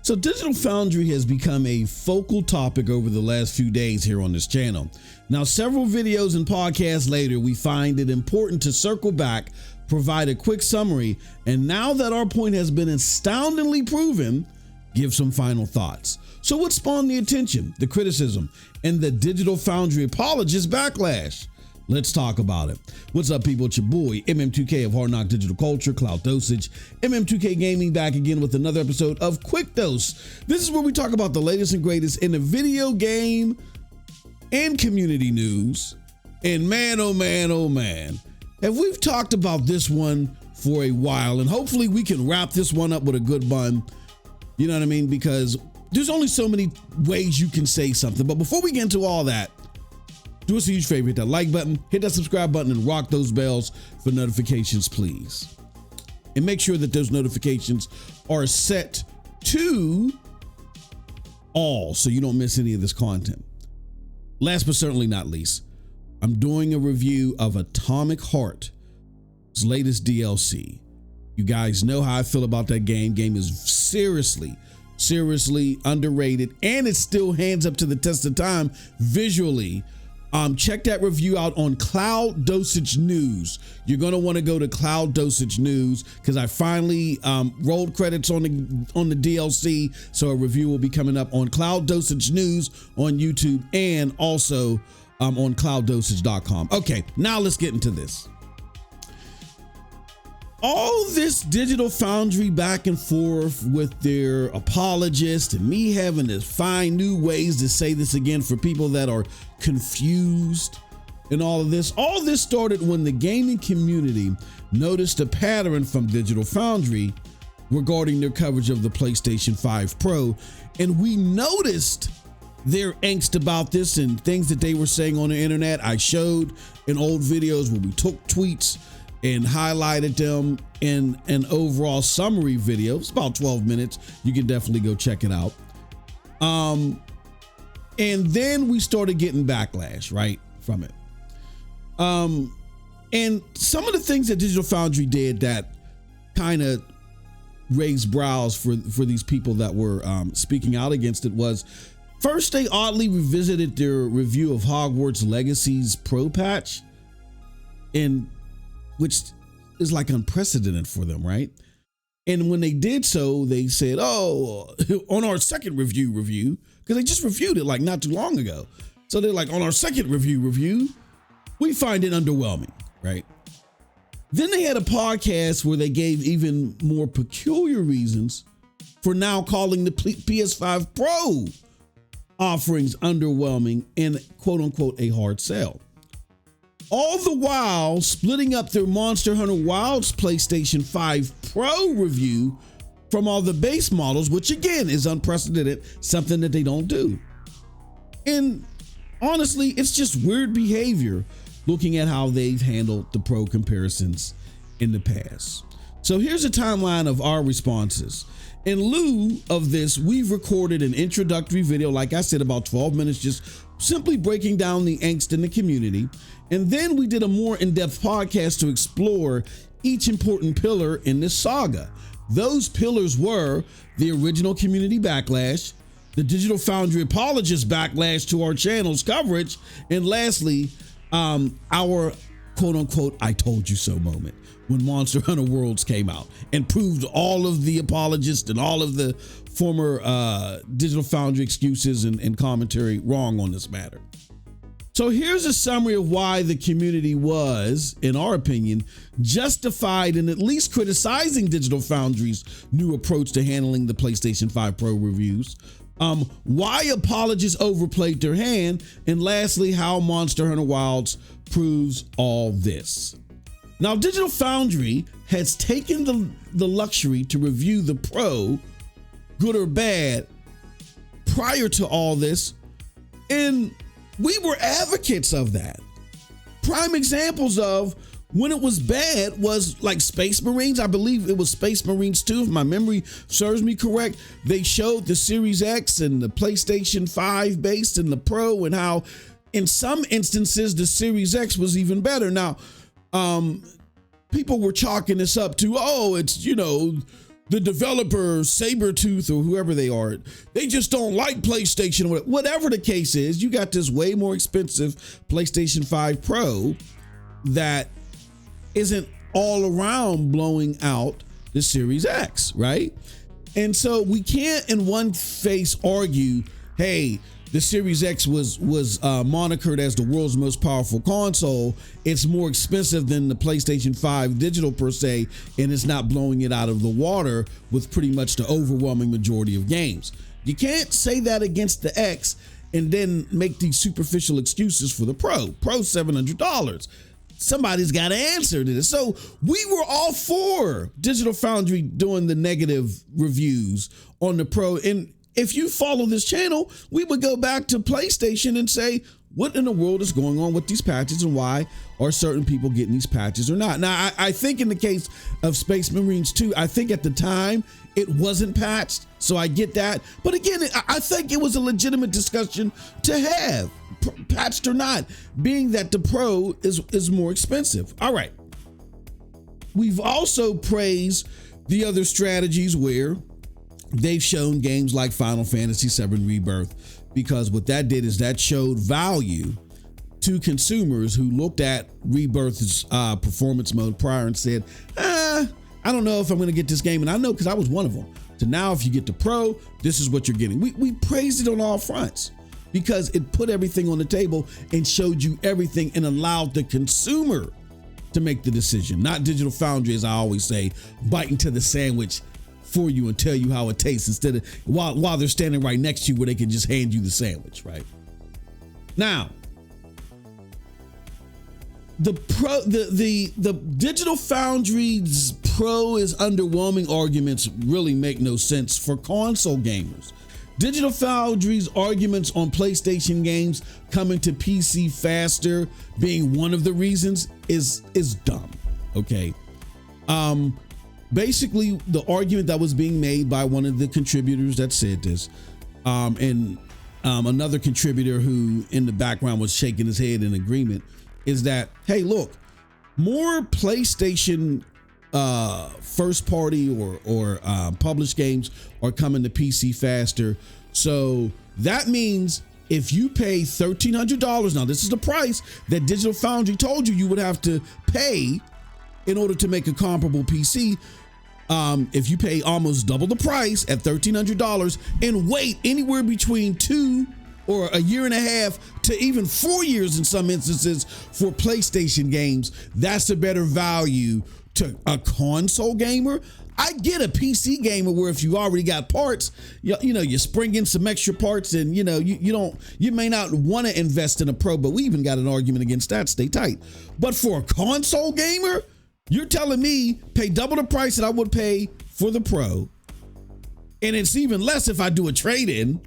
So Digital Foundry has become a focal topic over the last few days here on this channel. Now, several videos and podcasts later, we find it important to circle back, provide a quick summary, and now that our point has been astoundingly proven, give some final thoughts. So what spawned the attention, the criticism, and the Digital Foundry apologist backlash? Let's talk about it. What's up, people? It's your boy, MM2K of Hard Knock Digital Culture, Cloud Dosage, MM2K Gaming, back again with another episode of Quick Dose. This is where we talk about the latest and greatest in the video game and community news. And man, oh man, have we talked about this one for a while, and hopefully we can wrap this one up with a good bun. You know what I mean? Because there's only so many ways you can say something. But before we get into all that, do us a huge favor, hit that like button, hit that subscribe button, and rock those bells for notifications, please. And make sure that those notifications are set to all so you don't miss any of this content. Last but certainly not least, I'm doing a review of Atomic Heart's latest DLC. You guys know how I feel about that game. Game is seriously underrated, and it still hands up to the test of time visually. Check that review out on Cloud Dosage News. You're going to want to go to Cloud Dosage News because I finally rolled credits on the DLC. So a review will be coming up on Cloud Dosage News on YouTube and also on clouddosage.com. Okay, now let's get into this. All this Digital Foundry back and forth with their apologist and me having to find new ways to say this again for people that are confused and all this started when the gaming community noticed a pattern from Digital Foundry regarding their coverage of the PlayStation 5 Pro. And we noticed their angst about this and things that they were saying on the internet. I showed in old videos where we took tweets and highlighted them in an overall summary video. It's about 12 minutes. You can definitely go check it out. And then we started getting backlash, right, from it. And some of the things that Digital Foundry did that kind of raised brows for these people that were speaking out against it was, first, they oddly revisited their review of Hogwarts Legacy's Pro patch, and which is like unprecedented for them, right? And when they did so, they said, oh, on our second review, because they just reviewed it like not too long ago. So they're like, on our second review, we find it underwhelming, right? Then they had a podcast where they gave even more peculiar reasons for now calling the PS5 Pro offerings underwhelming and quote unquote a hard sell. All the while splitting up their Monster Hunter Wilds PlayStation 5 Pro review from all the base models, which again is unprecedented, something that they don't do. And honestly, it's just weird behavior looking at how they've handled the Pro comparisons in the past. So here's a timeline of our responses. In lieu of this, we've recorded an introductory video, like I said, about 12 minutes, just simply breaking down the angst in the community. And then we did a more in-depth podcast to explore each important pillar in this saga. Those pillars were the original community backlash, the Digital Foundry apologist backlash to our channel's coverage, and lastly, our quote-unquote I told you so moment when Monster Hunter Worlds came out and proved all of the apologists and all of the former Digital Foundry excuses and commentary wrong on this matter. So here's a summary of why the community was, in our opinion, justified in at least criticizing Digital Foundry's new approach to handling the PlayStation 5 Pro reviews, why apologists overplayed their hand, and lastly, how Monster Hunter Wilds proves all this. Now, Digital Foundry has taken the luxury to review the Pro, good or bad, prior to all this, and we were advocates of that. Prime examples of when it was bad was like Space Marines. I believe it was Space Marines 2, if my memory serves me correct. They showed the Series X and the PlayStation 5 based and the Pro, and how in some instances the Series X was even better. Now, people were chalking this up to, oh, it's, the developer, Sabretooth or whoever they are, they just don't like PlayStation. Whatever the case is, you got this way more expensive PlayStation 5 Pro that isn't all around blowing out the Series X, right? And so we can't in one face argue, hey, the Series X was monikered as the world's most powerful console. It's more expensive than the PlayStation 5 digital per se, and it's not blowing it out of the water with pretty much the overwhelming majority of games. You can't say that against the X and then make these superficial excuses for the Pro. Pro $700. Somebody's got to answer to this. So we were all for Digital Foundry doing the negative reviews on the Pro. And if you follow this channel, we would go back to PlayStation and say, what in the world is going on with these patches and why are certain people getting these patches or not? Now, I think in the case of Space Marines 2, I think at the time it wasn't patched. So I get that. But again, I think it was a legitimate discussion to have, patched or not, being that the Pro is more expensive. All right. We've also praised the other strategies where they've shown games like Final Fantasy VII Rebirth, because what that did is that showed value to consumers who looked at Rebirth's performance mode prior and said, I don't know if I'm going to get this game. And I know because I was one of them. So now if you get the Pro, this is what you're getting. We praised it on all fronts because it put everything on the table and showed you everything and allowed the consumer to make the decision, not Digital Foundry, as I always say, bite into the sandwich for you and tell you how it tastes instead of while they're standing right next to you where they can just hand you the sandwich, right? Now, the Digital Foundry's Pro is underwhelming arguments really make no sense for console gamers. Digital Foundry's arguments on PlayStation games coming to PC faster being one of the reasons is dumb, okay? Basically, the argument that was being made by one of the contributors that said this, and another contributor who in the background was shaking his head in agreement, is that, hey, look, more PlayStation first party or published games are coming to PC faster. So that means if you pay $1,300, now this is the price that Digital Foundry told you would have to pay in order to make a comparable PC. If you pay almost double the price at $1,300 and wait anywhere between 2 or a year and a half to even 4 years in some instances for PlayStation games, that's a better value to a console gamer. I get a PC gamer where if you already got parts, you know, you spring in some extra parts and you may not want to invest in a Pro, but we even got an argument against that. Stay tight. But for a console gamer, you're telling me pay double the price that I would pay for the Pro. And it's even less if I do a trade-in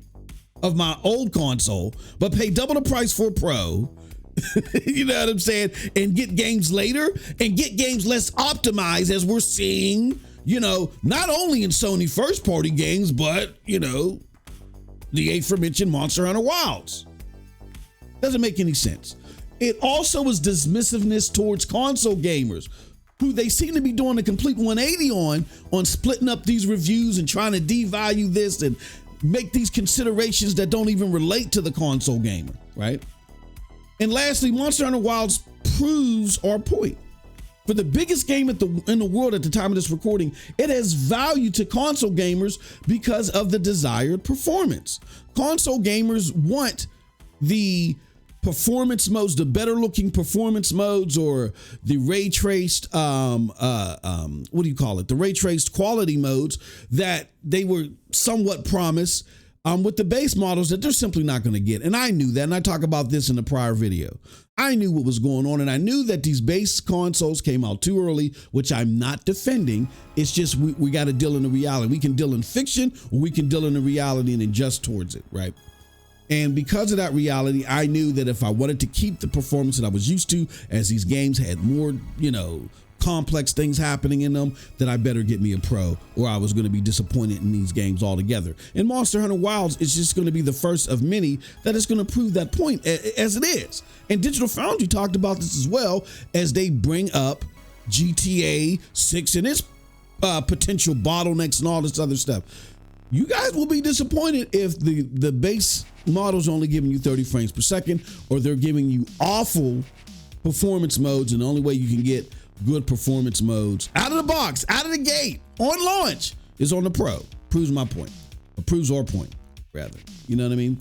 of my old console, but pay double the price for a Pro. You know what I'm saying? And get games later and get games less optimized, as we're seeing, not only in Sony first party games, but, the aforementioned Monster Hunter Wilds. Doesn't make any sense. It also is dismissiveness towards console gamers, who they seem to be doing a complete 180 on splitting up these reviews and trying to devalue this and make these considerations that don't even relate to the console gamer, right? And lastly, Monster Hunter Wilds proves our point. For the biggest game in the world at the time of this recording, it has value to console gamers because of the desired performance. Console gamers want the performance modes, the better looking performance modes, or the ray traced, the ray traced quality modes that they were somewhat promised with the base models that they're simply not going to get. And I knew that, and I talked about this in the prior video. I knew what was going on, and I knew that these base consoles came out too early, which I'm not defending. It's just we got to deal in the reality. We can deal in fiction, or we can deal in the reality and adjust towards it, right? And because of that reality, I knew that if I wanted to keep the performance that I was used to, as these games had more, complex things happening in them, that I better get me a Pro, or I was going to be disappointed in these games altogether. And Monster Hunter Wilds is just going to be the first of many that is going to prove that point, as it is. And Digital Foundry talked about this as well, as they bring up GTA 6 and its potential bottlenecks and all this other stuff. You guys will be disappointed if the base model's only giving you 30 frames per second, or they're giving you awful performance modes, and the only way you can get good performance modes out of the box, out of the gate, on launch, is on the Pro. Proves my point. Or proves our point, rather. You know what I mean?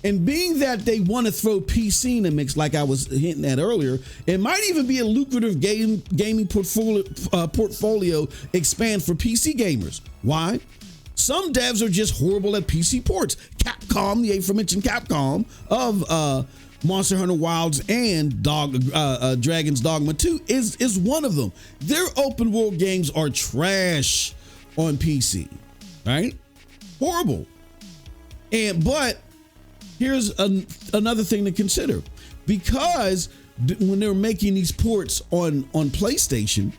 And being that they want to throw PC in the mix, like I was hinting at earlier, it might even be a lucrative gaming portfolio expand for PC gamers. Why? Some devs are just horrible at PC ports. Capcom, the aforementioned Capcom of Monster Hunter Wilds and Dragon's Dogma 2 is one of them. Their open world games are trash on PC, right? Horrible. But here's another thing to consider. Because when they're making these ports on PlayStation,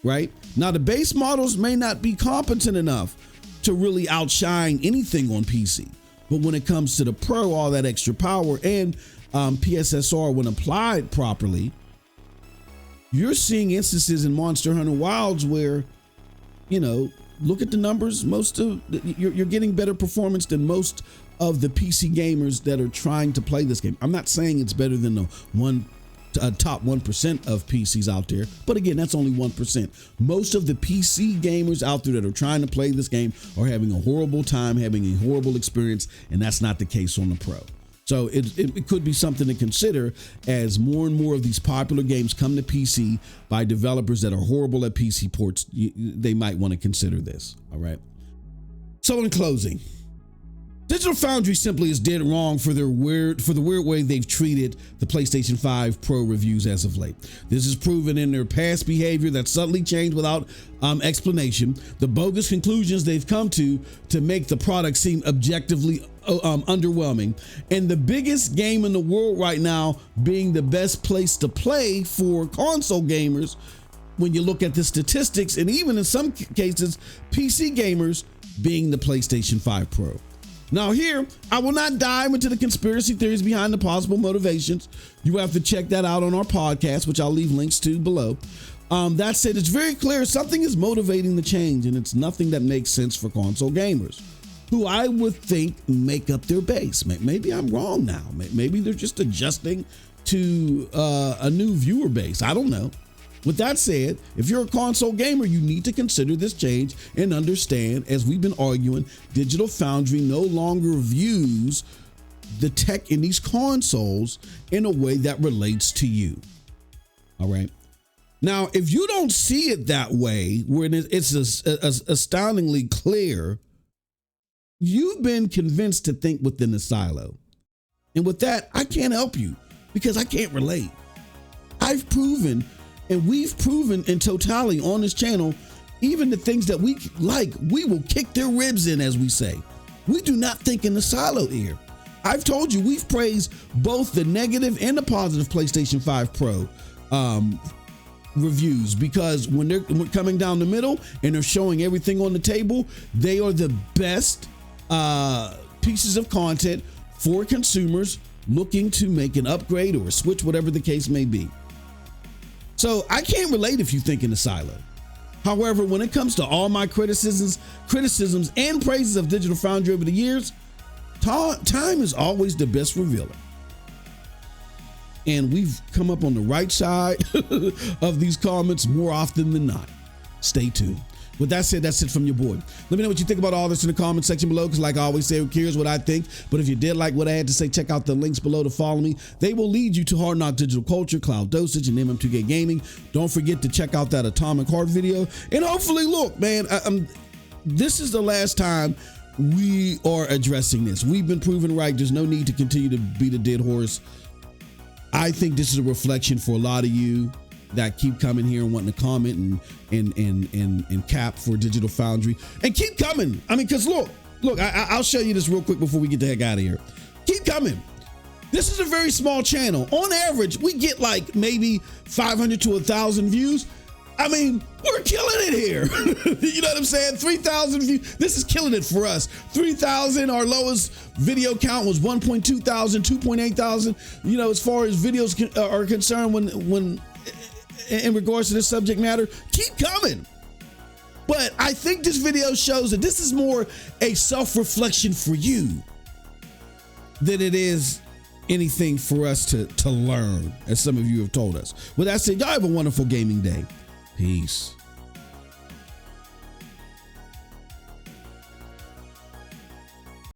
right? Now the base models may not be competent enough to really outshine anything on PC. But when it comes to the Pro, all that extra power and PSSR, when applied properly, you're seeing instances in Monster Hunter Wilds where, you know, look at the numbers. You're getting better performance than most of the PC gamers that are trying to play this game. I'm not saying it's better than the top 1% of PCs out there, but again, that's only 1%. Most of the PC gamers out there that are trying to play this game are having a horrible time, having a horrible experience, and that's not the case on the Pro. So it could be something to consider as more and more of these popular games come to PC by developers that are horrible at PC ports. They might want to consider this. All right. So in closing, Digital Foundry simply is dead wrong for the weird way they've treated the PlayStation 5 Pro reviews as of late. This is proven in their past behavior that suddenly changed without explanation, the bogus conclusions they've come to make the product seem objectively underwhelming, and the biggest game in the world right now being the best place to play for console gamers when you look at the statistics, and even in some cases, PC gamers being the PlayStation 5 Pro. Now here, I will not dive into the conspiracy theories behind the possible motivations. You have to check that out on our podcast, which I'll leave links to below. That said, it's very clear something is motivating the change, and it's nothing that makes sense for console gamers, who I would think make up their base. Maybe I'm wrong now. Maybe they're just adjusting to a new viewer base. I don't know. With that said, if you're a console gamer, you need to consider this change and understand, as we've been arguing, Digital Foundry no longer views the tech in these consoles in a way that relates to you. All right. Now, if you don't see it that way, when it's astoundingly clear, you've been convinced to think within the silo. And with that, I can't help you because I can't relate. I've proven, and we've proven in totality on this channel, even the things that we like, we will kick their ribs in, as we say. We do not think in the silo here. I've told you, we've praised both the negative and the positive PlayStation 5 Pro reviews, because when they're coming down the middle and they're showing everything on the table, they are the best pieces of content for consumers looking to make an upgrade or a switch, whatever the case may be. So I can't relate if you think in the silo. However, when it comes to all my criticisms and praises of Digital Foundry over the years, time is always the best revealer. And we've come up on the right side of these comments more often than not. Stay tuned. With that said, that's it from your boy. Let me know what you think about all this in the comment section below, because like I always say, who cares what I think? But if you did like what I had to say, check out the links below to follow me. They will lead you to Hard Knock Digital Culture, Cloud Dosage, and MM2K Gaming. Don't forget to check out that Atomic Heart video. And hopefully, look, man, this is the last time we are addressing this. We've been proven right. There's no need to continue to beat a dead horse. I think this is a reflection for a lot of you that keep coming here and wanting to comment and cap for Digital Foundry, and keep coming. I mean, because look, I'll show you this real quick before we get the heck out of here. Keep coming. This is a very small channel. On average, we get like maybe 500 to 1,000 views. I mean, we're killing it here. You know what I'm saying? 3,000 views. This is killing it for us. 3,000. Our lowest video count was 1.2 thousand, 2.8 thousand. You know, as far as videos are concerned, when in regards to this subject matter, keep coming. But I think this video shows that this is more a self-reflection for you than it is anything for us to learn, as some of you have told us. With that said, y'all have a wonderful gaming day. Peace.